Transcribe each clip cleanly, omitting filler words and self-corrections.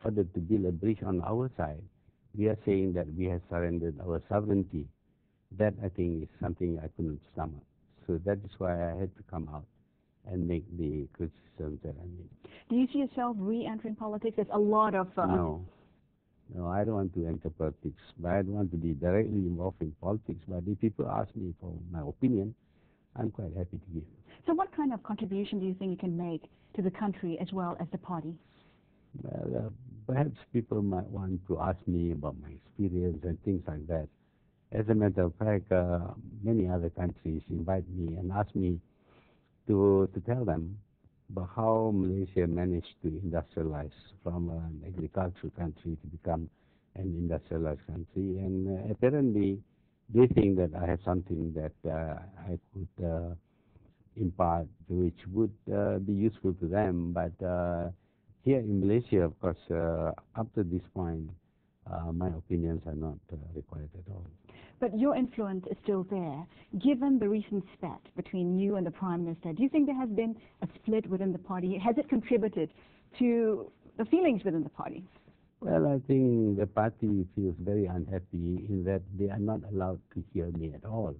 order to build a bridge on our side, we are saying that we have surrendered our sovereignty. That, I think, is something I couldn't stomach. So that is why I had to come out and make the criticisms that I made. Do you see yourself re-entering politics? There's a lot of... No, I don't want to enter politics, but I don't want to be directly involved in politics. But if people ask me for my opinion, I'm quite happy to give. So what kind of contribution do you think you can make to the country as well as the party? Well, perhaps people might want to ask me about my experience and things like that. As a matter of fact, many other countries invite me and ask me to tell them about how Malaysia managed to industrialize from an agricultural country to become an industrialized country. And apparently, they think that I have something that I could impart, which would be useful to them. But here in Malaysia, of course, up to this point, my opinions are not required at all. But your influence is still there. Given the recent spat between you and the Prime Minister, do you think there has been a split within the party? Has it contributed to the feelings within the party? Well, I think the party feels very unhappy in that they are not allowed to hear me at all.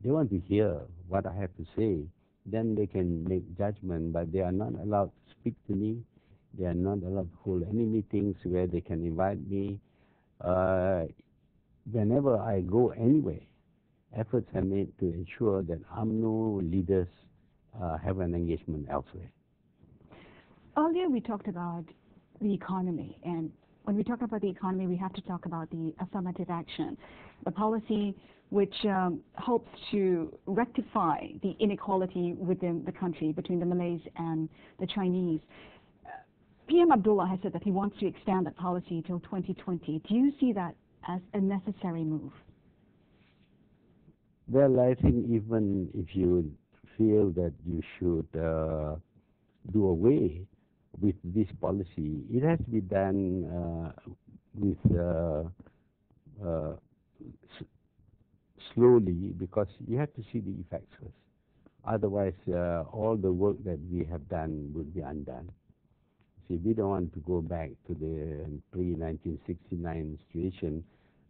They want to hear what I have to say. Then they can make judgment, but they are not allowed to speak to me. They are not allowed to hold any meetings where they can invite me. Whenever I go anywhere, efforts are made to ensure that UMNO leaders have an engagement elsewhere. Earlier we talked about the economy, and when we talk about the economy, we have to talk about the affirmative action, the policy which hopes to rectify the inequality within the country between the Malays and the Chinese. PM Abdullah has said that he wants to extend that policy till 2020. Do you see that as a necessary move? Well, I think even if you feel that you should do away with this policy, it has to be done with slowly, because you have to see the effects first. Otherwise, all the work that we have done would be undone. See, we don't want to go back to the pre-1969 situation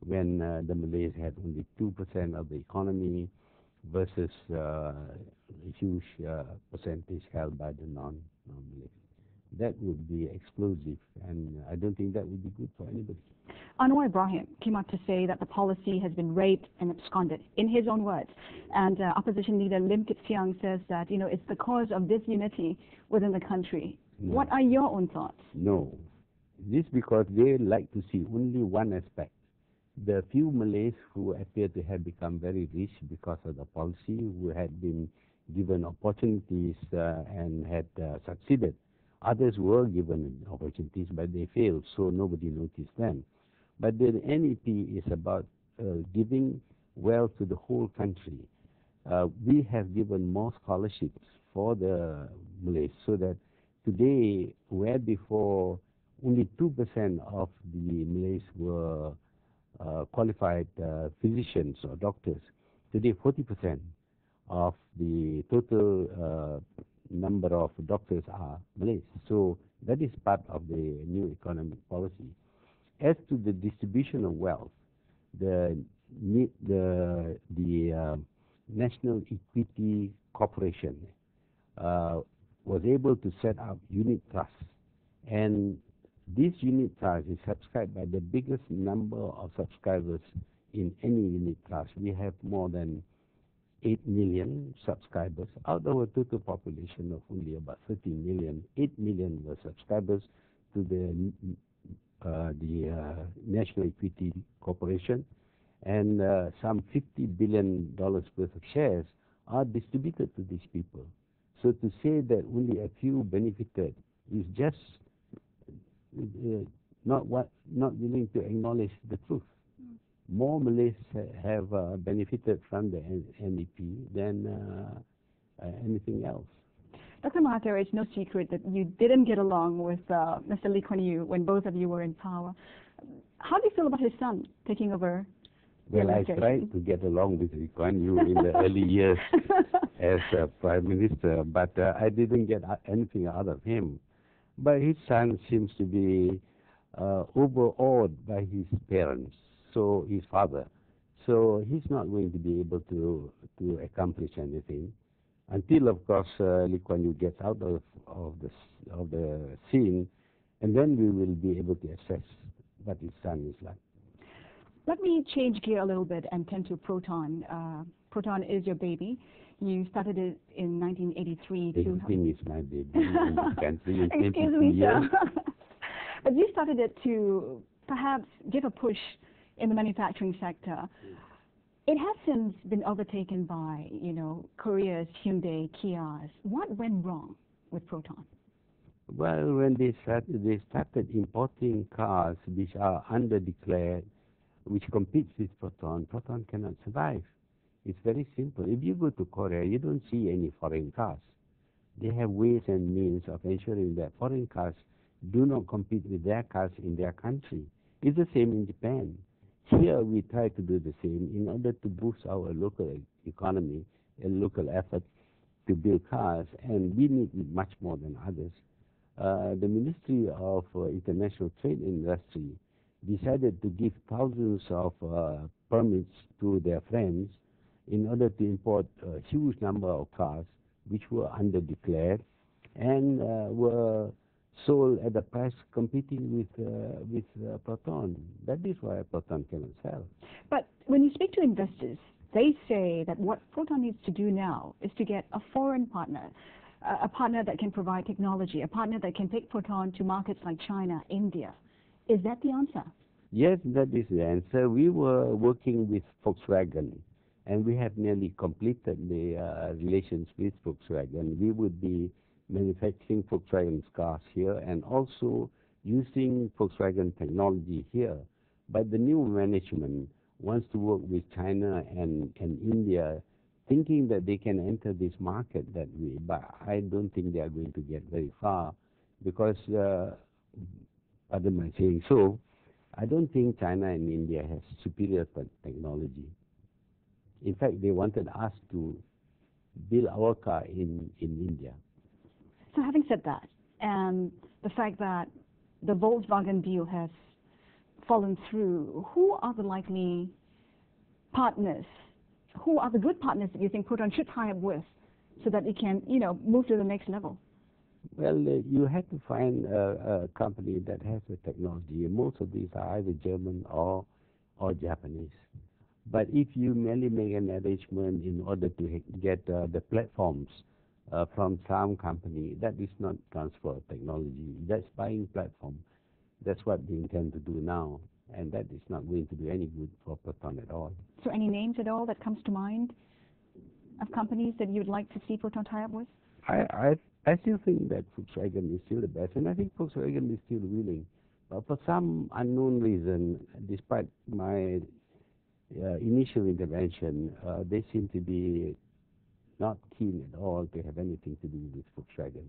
when the Malays had only 2% of the economy versus a huge percentage held by the non-Malays. That would be explosive, and I don't think that would be good for anybody. Anwar Ibrahim came out to say that the policy has been raped and absconded, in his own words. And opposition leader Lim Kit Siang says that, it's the cause of disunity within the country. No. What are your own thoughts? No. This because they like to see only one aspect. The few Malays who appear to have become very rich because of the policy, who had been given opportunities and had succeeded. Others were given opportunities, but they failed, so nobody noticed them. But the NEP is about giving wealth to the whole country. We have given more scholarships for the Malays, so that today, where before only 2% of the Malays were qualified physicians or doctors, today 40% of the total number of doctors are Malays. So that is part of the new economic policy. As to the distribution of wealth, the National Equity Corporation was able to set up unit trusts, and this unit trust is subscribed by the biggest number of subscribers in any unit trust. We have more than 8 million subscribers out of a total population of only about 13 million. 8 million were subscribers to the National Equity Corporation, and some $50 billion worth of shares are distributed to these people. So to say that only a few benefited is just not willing to acknowledge the truth. More Malays have benefited from the NEP than anything else. Dr. Mahathir, it's no secret that you didn't get along with Mr. Lee Kuan Yew when both of you were in power. How do you feel about his son taking over? Well, I tried to get along with Lee Kuan Yew in the early years as Prime Minister, but I didn't get anything out of him. But his son seems to be overawed by his parents, so his father. So he's not going to be able to accomplish anything until, of course, Lee Kuan Yew gets out of the scene, and then we will be able to assess what his son is like. Let me change gear a little bit and turn to Proton. Proton is your baby. You started it in 1983. Everything is my baby in this country in Excuse 22 me, years. sir. But you started it to perhaps give a push in the manufacturing sector. It has since been overtaken by, Korea's Hyundai, Kia's. What went wrong with Proton? Well, when they started importing cars which are underdeclared, which competes with Proton, Proton cannot survive. It's very simple. If you go to Korea, you don't see any foreign cars. They have ways and means of ensuring that foreign cars do not compete with their cars in their country. It's the same in Japan. Here we try to do the same in order to boost our local economy and local effort to build cars, and we need it much more than others. The Ministry of International Trade and Industry decided to give thousands of permits to their friends in order to import a huge number of cars which were underdeclared and were sold at a price competing with Proton. That is why Proton cannot sell. But when you speak to investors, they say that what Proton needs to do now is to get a foreign partner, a partner that can provide technology, a partner that can take Proton to markets like China, India. Is that the answer? Yes, that is the answer. We were working with Volkswagen, and we have nearly completed the relations with Volkswagen. We would be manufacturing Volkswagen's cars here and also using Volkswagen technology here. But the new management wants to work with China and India, thinking that they can enter this market that way. But I don't think they are going to get very far because, pardon my saying so, I don't think China and India have superior technology. In fact, they wanted us to build our car in India. So having said that, and the fact that the Volkswagen deal has fallen through, who are the likely partners? Who are the good partners that you think Proton should tie up with so that it can, move to the next level? Well, you have to find a company that has the technology. Most of these are either German or Japanese. But if you merely make an arrangement in order to get the platforms from some company, that is not transfer of technology. That's buying platform. That's what they intend to do now, and that is not going to do any good for Proton at all. So any names at all that comes to mind of companies that you'd like to see Proton tie up with? I still think that Volkswagen is still the best, and I think Volkswagen is still willing. But for some unknown reason, despite my initial intervention, they seem to be not keen at all to have anything to do with Volkswagen.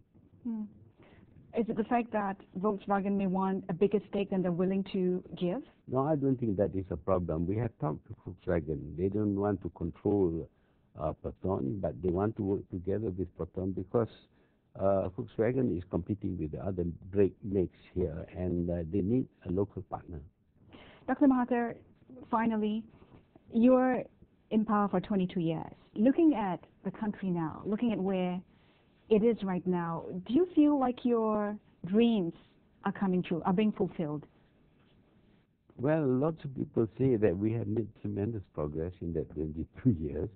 Is it the fact that Volkswagen may want a bigger stake than they're willing to give? No, I don't think that is a problem. We have talked to Volkswagen. They don't want to control Proton, but they want to work together with Proton because Volkswagen is competing with the other brake makes here, and they need a local partner. Dr. Mahathir, finally, you're in power for 22 years. Looking at the country now, looking at where it is right now, do you feel like your dreams are coming true, are being fulfilled? Well, lots of people say that we have made tremendous progress in that 22 years.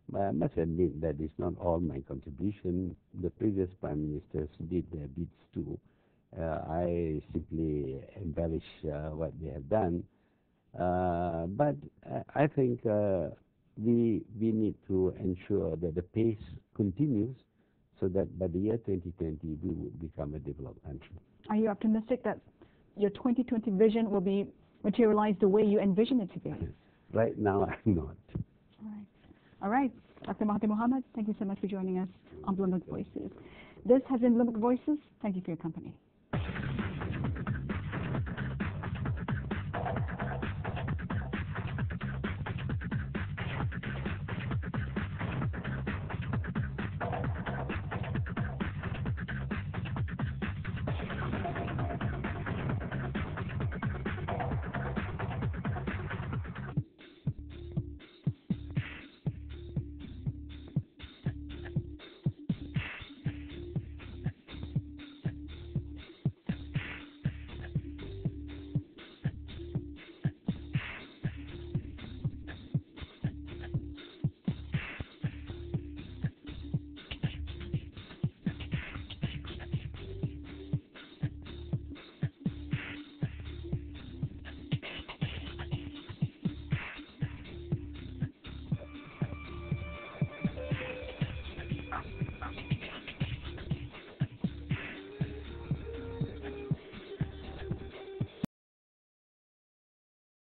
But I must admit that it's not all my contribution. The previous prime ministers did their bits too. I simply embellish what they have done. But I think we need to ensure that the pace continues so that by the year 2020 we will become a developed country. Are you optimistic that your 2020 vision will be materialized the way you envision it to be? Right now, I'm not. All right. Dr. Mahathir Mohamad, thank you so much for joining us on Bloomberg Voices. This has been Bloomberg Voices. Thank you for your company.